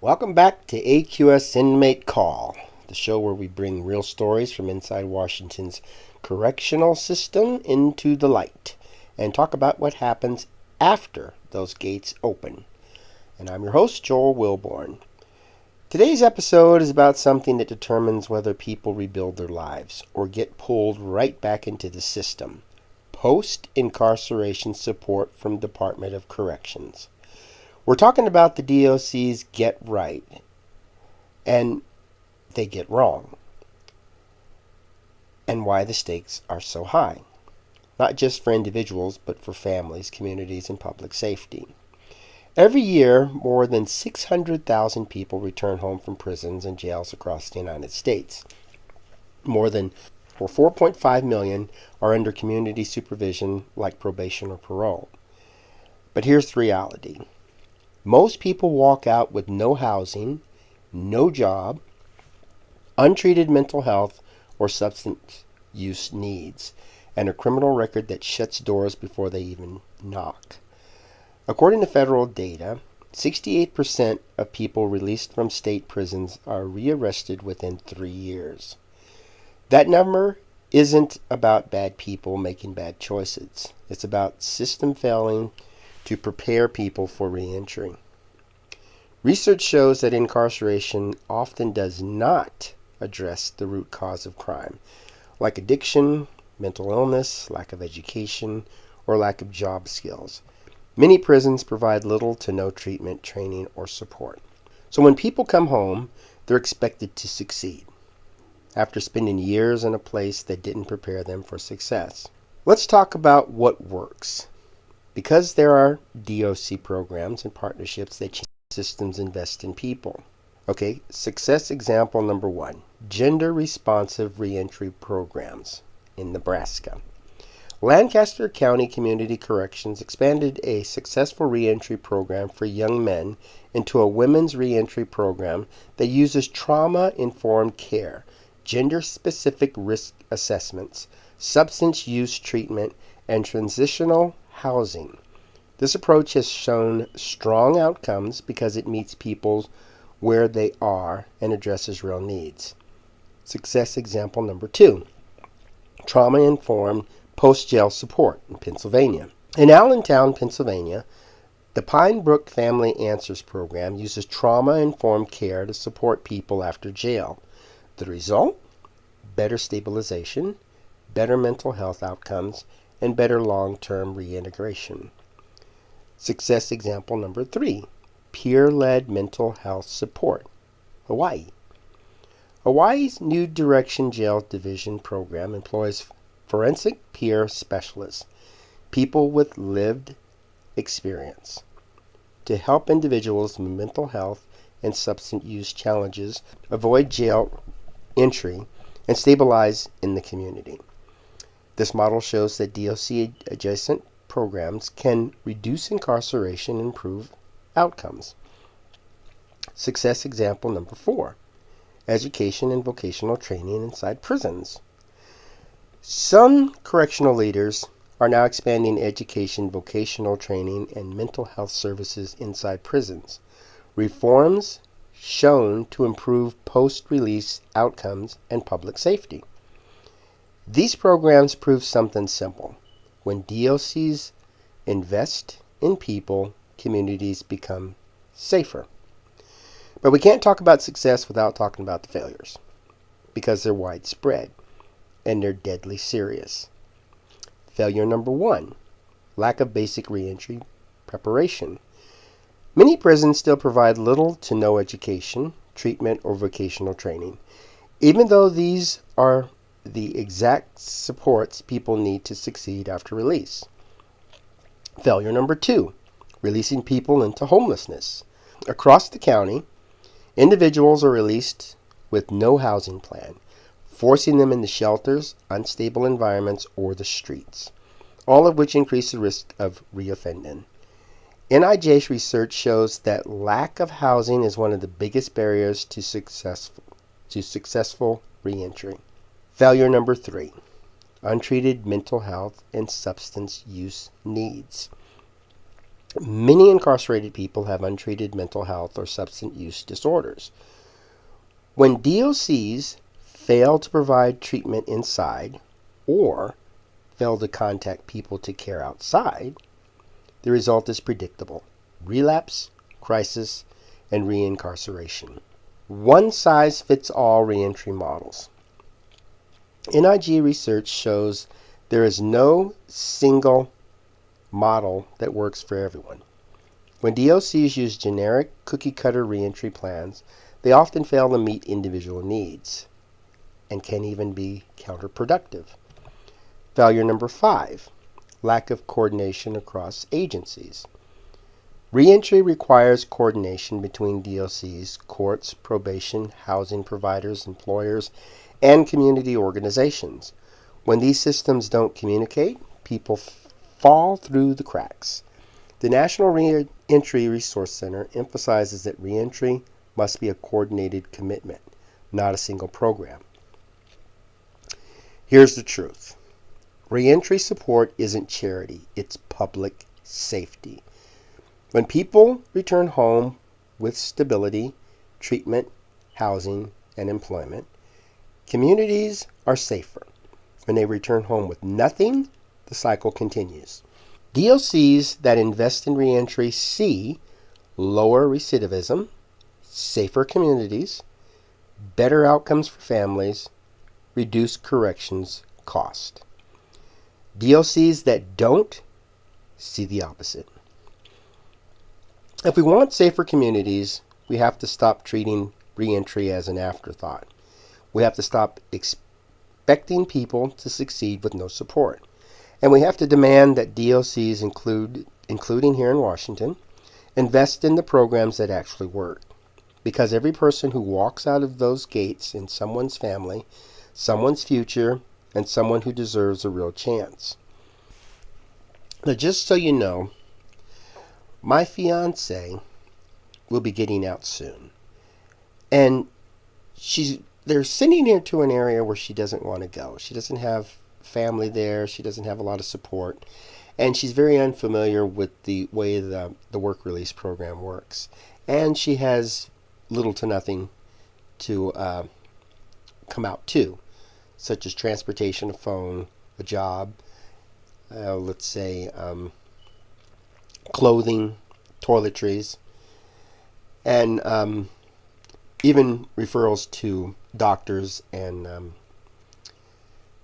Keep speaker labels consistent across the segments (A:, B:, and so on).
A: Welcome back to AQS Inmate Call, the show where we bring real stories from inside Washington's correctional system into the light and talk about what happens after those gates open. And I'm your host, Joel Wilborn. Today's episode is about something that determines whether people rebuild their lives or get pulled right back into the system. Post-incarceration support from Department of Corrections. We're talking about the DOC's get right, and they get wrong, and why the stakes are so high, not just for individuals, but for families, communities, and public safety. Every year, more than 600,000 people return home from prisons and jails across the United States. More than 4.5 million are under community supervision like probation or parole. But here's the reality. Most people walk out with no housing, no job, untreated mental health or substance use needs, and a criminal record that shuts doors before they even knock. According to federal data, 68% of people released from state prisons are rearrested within 3 years. That number isn't about bad people making bad choices. It's about system failing to prepare people for reentry. Research shows that incarceration often does not address the root cause of crime, like addiction, mental illness, lack of education, or lack of job skills. Many prisons provide little to no treatment, training, or support. So when people come home, they're expected to succeed after spending years in a place that didn't prepare them for success. Let's talk about what works. Because there are DOC programs and partnerships that change systems, invest in people. Okay, success example number 1, gender-responsive reentry programs in Nebraska. Lancaster County Community Corrections expanded a successful reentry program for young men into a women's reentry program that uses trauma-informed care, gender-specific risk assessments, substance use treatment, and transitional housing. This approach has shown strong outcomes because it meets people where they are and addresses real needs. Success example number 2, trauma-informed post-jail support in Pennsylvania. In Allentown, Pennsylvania, the Pine Brook Family Answers program uses trauma-informed care to support people after jail. The result? Better stabilization, better mental health outcomes, and better long-term reintegration. Success example number 3, peer-led mental health support, Hawaii. Hawaii's New Direction Jail Division program employs forensic peer specialists, people with lived experience, to help individuals with mental health and substance use challenges avoid jail entry and stabilize in the community. This model shows that DOC-adjacent programs can reduce incarceration and improve outcomes. Success example number 4, education and vocational training inside prisons. Some correctional leaders are now expanding education, vocational training, and mental health services inside prisons. Reforms shown to improve post-release outcomes and public safety. These programs prove something simple. When DOCs invest in people, communities become safer. But we can't talk about success without talking about the failures, because they're widespread and they're deadly serious. Failure number 1, lack of basic reentry preparation. Many prisons still provide little to no education, treatment, or vocational training, even though these are the exact supports people need to succeed after release. Failure number 2, releasing people into homelessness. Across the county, individuals are released with no housing plan, forcing them into shelters, unstable environments, or the streets, all of which increase the risk of reoffending. NIJ's research shows that lack of housing is one of the biggest barriers to successful reentry. Failure number 3, untreated mental health and substance use needs. Many incarcerated people have untreated mental health or substance use disorders. When DOCs fail to provide treatment inside or fail to contact people to care outside, the result is predictable: relapse, crisis, and reincarceration. One-size-fits-all reentry models. NIG research shows there is no single model that works for everyone. When DOCs use generic cookie-cutter reentry plans, they often fail to meet individual needs and can even be counterproductive. Failure number 5, lack of coordination across agencies. Reentry requires coordination between DOCs, courts, probation, housing providers, employers, and community organizations. When these systems don't communicate, people fall through the cracks. The National Reentry Resource Center emphasizes that reentry must be a coordinated commitment, not a single program. Here's the truth. Reentry support isn't charity, it's public safety. When people return home with stability, treatment, housing, and employment, communities are safer. When they return home with nothing, the cycle continues. DOCs that invest in reentry see lower recidivism, safer communities, better outcomes for families, reduced corrections cost. DOCs that don't see the opposite. If we want safer communities, we have to stop treating reentry as an afterthought. We have to stop expecting people to succeed with no support. And we have to demand that DOCs, including here in Washington, invest in the programs that actually work. Because every person who walks out of those gates in someone's family, someone's future, and someone who deserves a real chance. Now, just so you know, my fiance will be getting out soon. And they're sending her to an area where she doesn't want to go. She doesn't have family there. She doesn't have a lot of support. And she's very unfamiliar with the way the work release program works. And she has little to nothing to come out to, such as transportation, a phone, a job, let's say clothing, toiletries, and even referrals to doctors and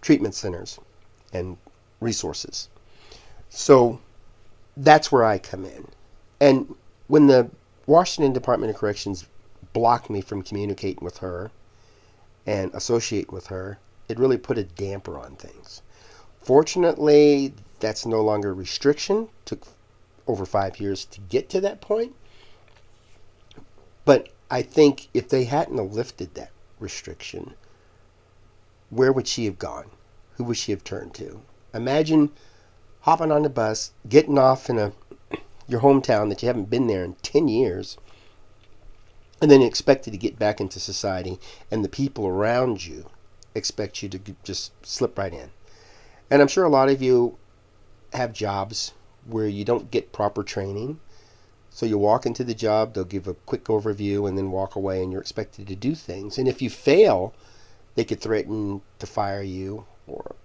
A: treatment centers and resources. So that's where I come in. And when the Washington Department of Corrections blocked me from communicating with her and associating with her, it really put a damper on things. Fortunately, that's no longer a restriction. It took over 5 years to get to that point. But I think if they hadn't have lifted that restriction, where would she have gone? Who would she have turned to? Imagine hopping on the bus, getting off in your hometown that you haven't been there in 10 years, and then expected to get back into society, and the people around you expect you to just slip right in. And I'm sure a lot of you have jobs where you don't get proper training. So you walk into the job, they'll give a quick overview and then walk away, and you're expected to do things. And if you fail, they could threaten to fire you or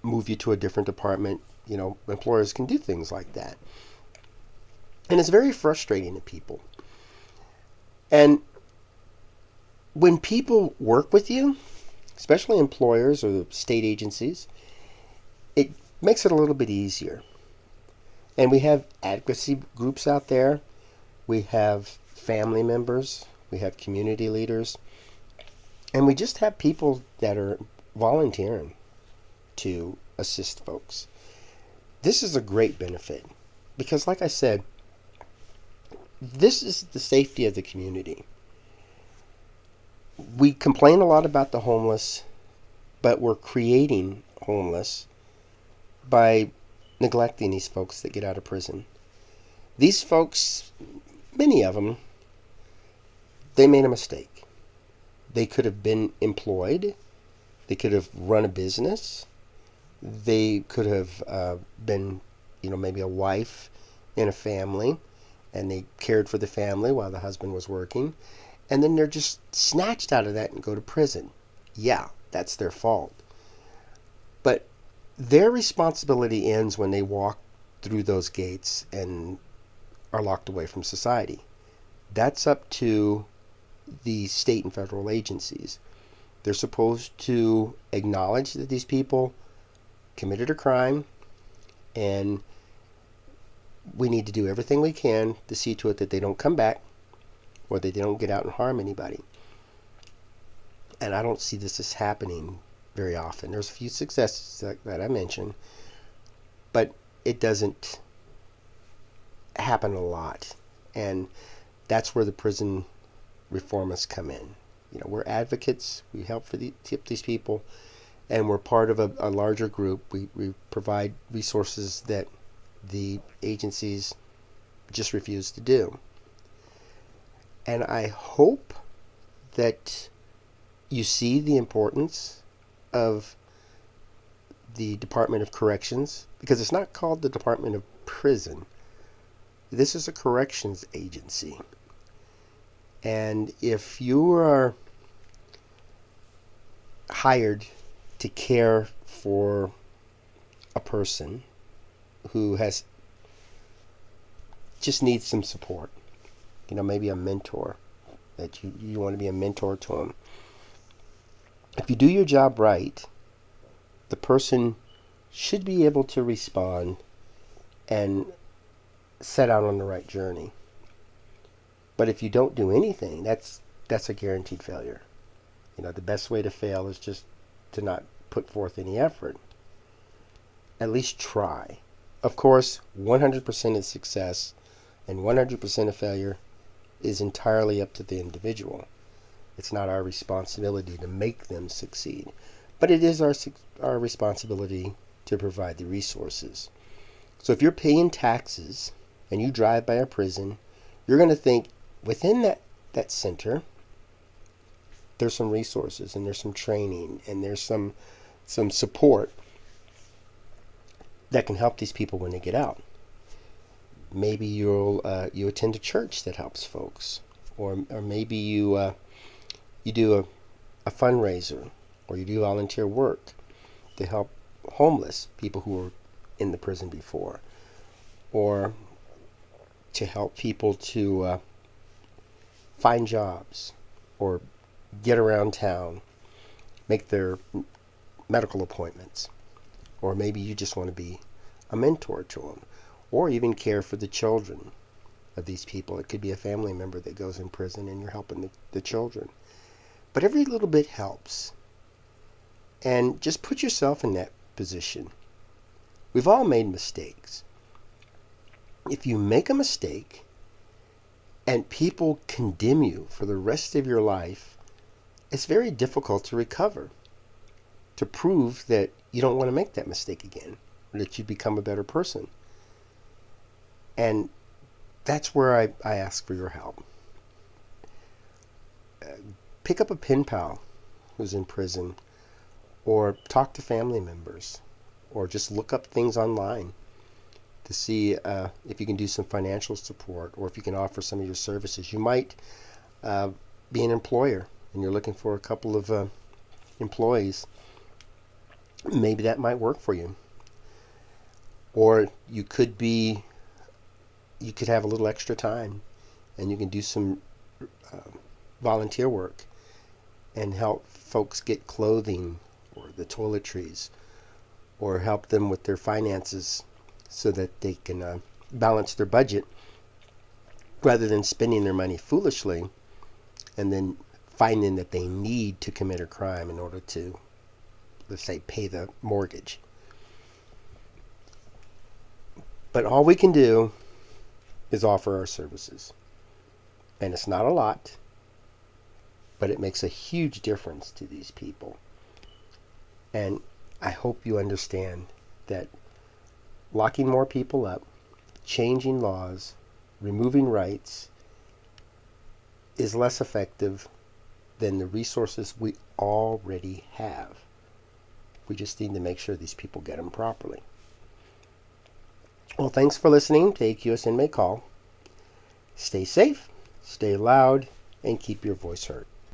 A: move you to a different department. You know, employers can do things like that. And it's very frustrating to people. And when people work with you, especially employers or state agencies, it makes it a little bit easier. And we have advocacy groups out there. We have family members. We have community leaders. And we just have people that are volunteering to assist folks. This is a great benefit because, like I said, this is the safety of the community. We complain a lot about the homeless, but we're creating homeless by neglecting these folks that get out of prison. These folks, many of them, they made a mistake. They could have been employed. They could have run a business. They could have been, maybe a wife in a family, and they cared for the family while the husband was working, and then they're just snatched out of that and go to prison. Yeah, that's their fault. But their responsibility ends when they walk through those gates and are locked away from society. That's up to the state and federal agencies. They're supposed to acknowledge that these people committed a crime, and we need to do everything we can to see to it that they don't come back or that they don't get out and harm anybody. And I don't see this as happening very often. There's a few successes that I mentioned, but it doesn't happen a lot. And that's where the prison reformists come in. We're advocates. We help these people, and we're part of a larger group. We provide resources that the agencies just refuse to do. And I hope that you see the importance of the Department of Corrections, because it's not called the Department of Prison. This is a corrections agency. And if you are hired to care for a person who just needs some support, maybe a mentor, that you want to be a mentor to them. If you do your job right, the person should be able to respond and set out on the right journey. But if you don't do anything, that's a guaranteed failure. The best way to fail is just to not put forth any effort. At least try. Of course, 100% of success and 100% of failure is entirely up to the individual. It's not our responsibility to make them succeed, but it is our responsibility to provide the resources. So if you're paying taxes and you drive by a prison, you're going to think within that center, there's some resources and there's some training and there's some support that can help these people when they get out. Maybe you attend a church that helps folks, or maybe you do a fundraiser, or you do volunteer work to help homeless people who were in the prison before, or to help people to find jobs or get around town, make their medical appointments, or maybe you just want to be a mentor to them, or even care for the children of these people. It could be a family member that goes in prison and you're helping the children. But every little bit helps. And just put yourself in that position. We've all made mistakes. If you make a mistake and people condemn you for the rest of your life, it's very difficult to recover, to prove that you don't want to make that mistake again, or that you become a better person. And that's where I ask for your help. Pick up a pen pal who's in prison, or talk to family members, or just look up things online to see if you can do some financial support, or if you can offer some of your services. You might be an employer and you're looking for a couple of employees. Maybe that might work for you. Or you could have a little extra time and you can do some volunteer work and help folks get clothing or the toiletries, or help them with their finances so that they can balance their budget, rather than spending their money foolishly and then finding that they need to commit a crime in order to, let's say, pay the mortgage. But all we can do is offer our services. And it's not a lot, but it makes a huge difference to these people. And I hope you understand that locking more people up, changing laws, removing rights is less effective than the resources we already have. We just need to make sure these people get them properly. Well, thanks for listening to AQS Inmate Call. Stay safe, stay loud, and keep your voice heard.